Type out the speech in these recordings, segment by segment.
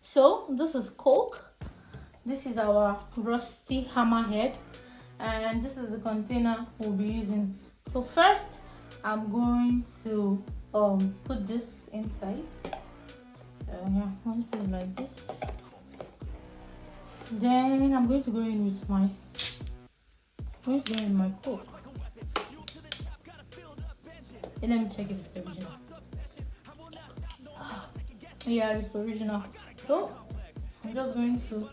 So this is Coke. This is our rusty hammerhead, and this is the container we'll be using. So first, I'm going to put this inside. So yeah, I'm going to put it like this. Then I'm going to go in with my Coke. And let me check if it's original. Yeah, it's original. So I'm just going to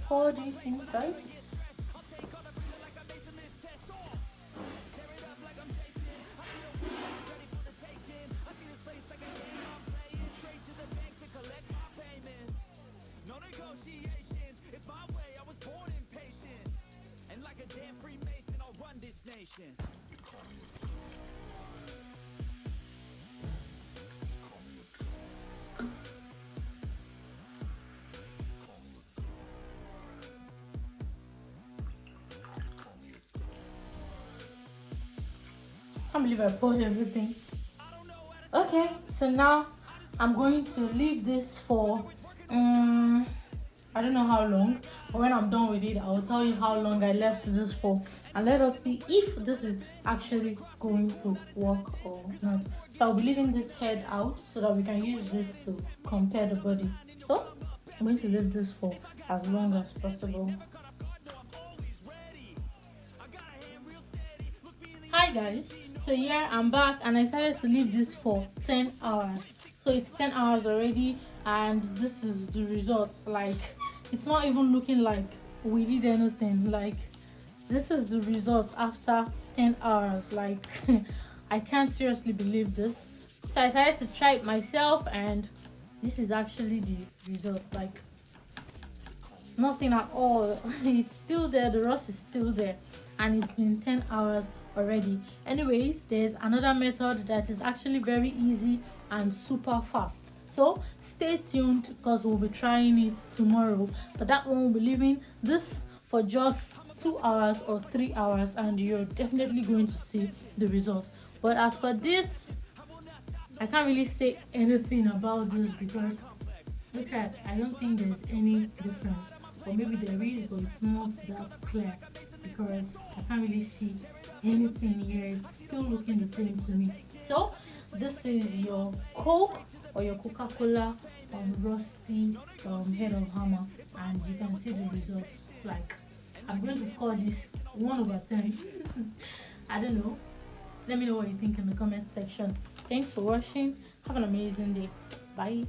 pour this inside. I can't believe I poured everything. Okay, so now I'm going to leave this for I don't know how long, but when I'm done with it, I'll tell you how long I left this for, and let us see if this is actually going to work or not. So I'll be leaving this head out so that we can use this to compare the body. So I'm going to leave this for as long as possible. Hi guys, so here I'm back and I started to leave this for 10 hours. So it's 10 hours already, and this is the result. Like, it's not even looking like we did anything. Like, this is the result after 10 hours. Like, I can't seriously believe this. So I decided to try it myself, and this is actually the result. Like, nothing at all. It's still there, the rust is still there, and it's been 10 hours already. Anyways, there's another method that is actually very easy and super fast, so stay tuned because we'll be trying it tomorrow. But that one will be leaving this for just 2 hours or 3 hours, and you're definitely going to see the result. But as for this, I can't really say anything about this because look at, I don't think there's any difference, or maybe there is, but it's not that clear because I can't really see anything here. It's still looking the same to me. So this is your Coke or your Coca-Cola rusty head of hammer, and you can see the results. Like, I'm going to score this 1/10. I don't know. Let me know what you think in the comment section. Thanks for watching. Have an amazing day. Bye.